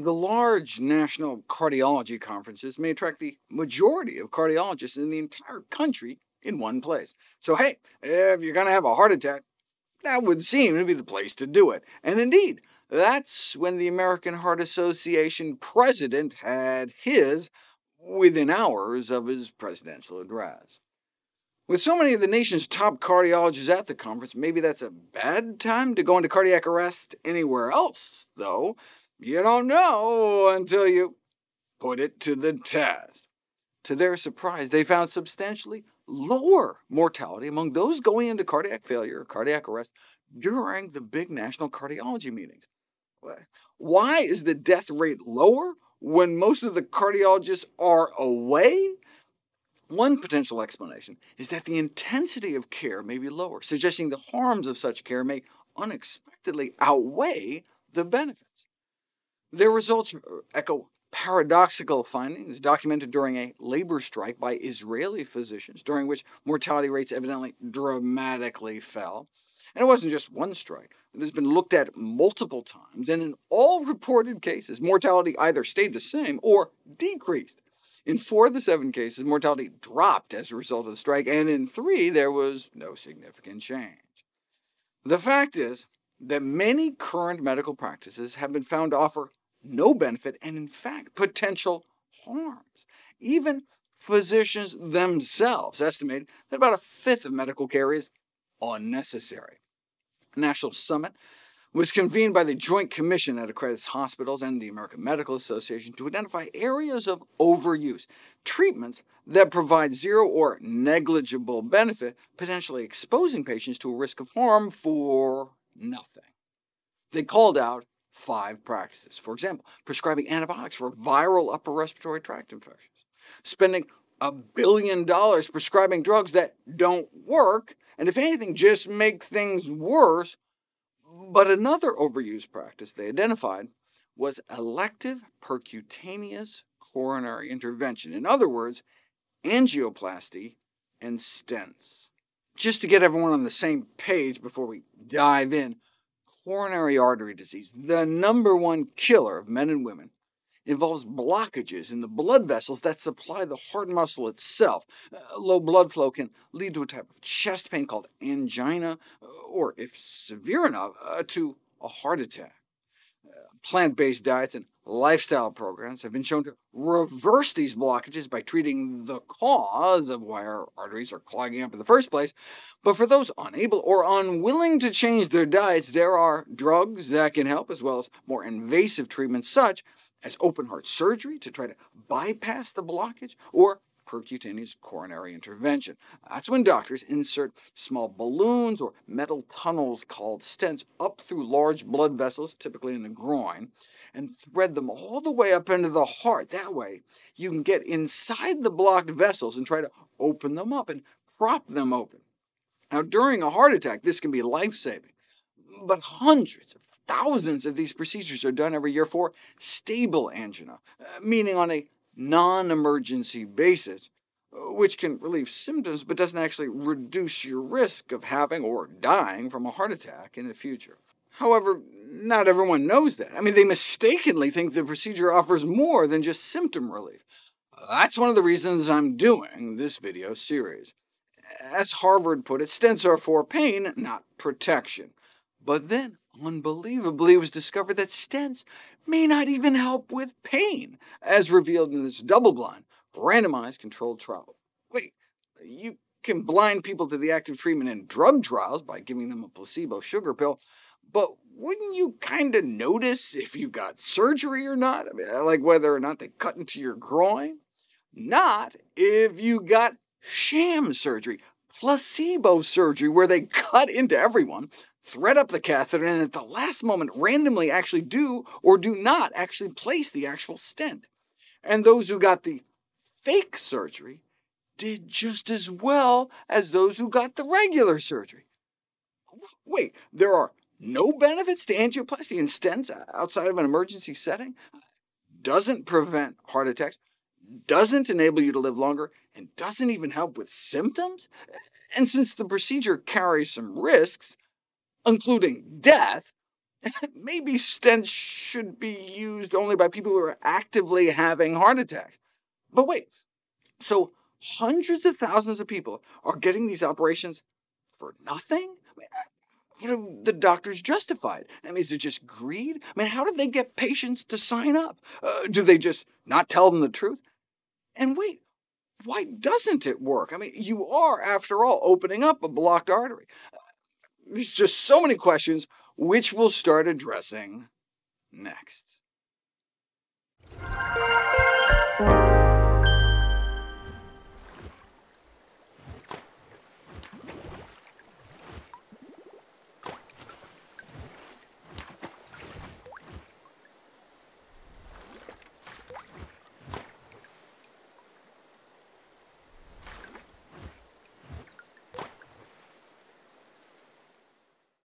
The large national cardiology conferences may attract the majority of cardiologists in the entire country in one place. So hey, if you're going to have a heart attack, that would seem to be the place to do it. And indeed, that's when the American Heart Association president had his within hours of his presidential address. With so many of the nation's top cardiologists at the conference, maybe that's a bad time to go into cardiac arrest anywhere else, though. You don't know until you put it to the test. To their surprise, they found substantially lower mortality among those going into cardiac failure or cardiac arrest during the big national cardiology meetings. Why is the death rate lower when most of the cardiologists are away? One potential explanation is that the intensity of care may be lower, suggesting the harms of such care may unexpectedly outweigh the benefits. Their results echo paradoxical findings documented during a labor strike by Israeli physicians, during which mortality rates evidently dramatically fell. And it wasn't just one strike. It has been looked at multiple times, and in all reported cases, mortality either stayed the same or decreased. In 4 of the 7 cases, mortality dropped as a result of the strike, and in 3, there was no significant change. The fact is that many current medical practices have been found to offer no benefit and, in fact, potential harms. Even physicians themselves estimate that about 1/5 of medical care is unnecessary. A national summit was convened by the Joint Commission that accredits hospitals and the American Medical Association to identify areas of overuse, treatments that provide zero or negligible benefit, potentially exposing patients to a risk of harm for nothing. They called out 5 practices. For example, prescribing antibiotics for viral upper respiratory tract infections, spending $1 billion prescribing drugs that don't work, and if anything, just make things worse. But another overuse practice they identified was elective percutaneous coronary intervention. In other words, angioplasty and stents. Just to get everyone on the same page before we dive in, coronary artery disease, the #1 killer of men and women, involves blockages in the blood vessels that supply the heart muscle itself. Low blood flow can lead to a type of chest pain called angina, or, if severe enough, to a heart attack. Plant-based diets and lifestyle programs have been shown to reverse these blockages by treating the cause of why our arteries are clogging up in the first place. But for those unable or unwilling to change their diets, there are drugs that can help, as well as more invasive treatments such as open-heart surgery to try to bypass the blockage, or percutaneous coronary intervention. That's when doctors insert small balloons or metal tunnels called stents up through large blood vessels, typically in the groin, and thread them all the way up into the heart. That way, you can get inside the blocked vessels and try to open them up and prop them open. Now, during a heart attack, this can be life-saving, but hundreds of thousands of these procedures are done every year for stable angina, meaning on a non-emergency basis, which can relieve symptoms but doesn't actually reduce your risk of having or dying from a heart attack in the future. However, not everyone knows that. They mistakenly think the procedure offers more than just symptom relief. That's one of the reasons I'm doing this video series. As Harvard put it, stents are for pain, not protection. But then, unbelievably, it was discovered that stents may not even help with pain, as revealed in this double-blind, randomized controlled trial. Wait, you can blind people to the active treatment in drug trials by giving them a placebo sugar pill, but wouldn't you kind of notice if you got surgery or not? Like whether or not they cut into your groin? Not if you got sham surgery, placebo surgery, where they cut into everyone, thread up the catheter, and at the last moment randomly actually do or do not actually place the actual stent. And those who got the fake surgery did just as well as those who got the regular surgery. Wait, there are no benefits to angioplasty and stents outside of an emergency setting? Doesn't prevent heart attacks, doesn't enable you to live longer, and doesn't even help with symptoms? And since the procedure carries some risks, including death, Maybe stents should be used only by people who are actively having heart attacks. But wait, so hundreds of thousands of people are getting these operations for nothing? How do the doctors justify it? I mean, is it just greed? I mean, how do they get patients to sign up? Do they just not tell them the truth? And wait, why doesn't it work? I mean, you are, after all, opening up a blocked artery. There's just so many questions, which we'll start addressing next.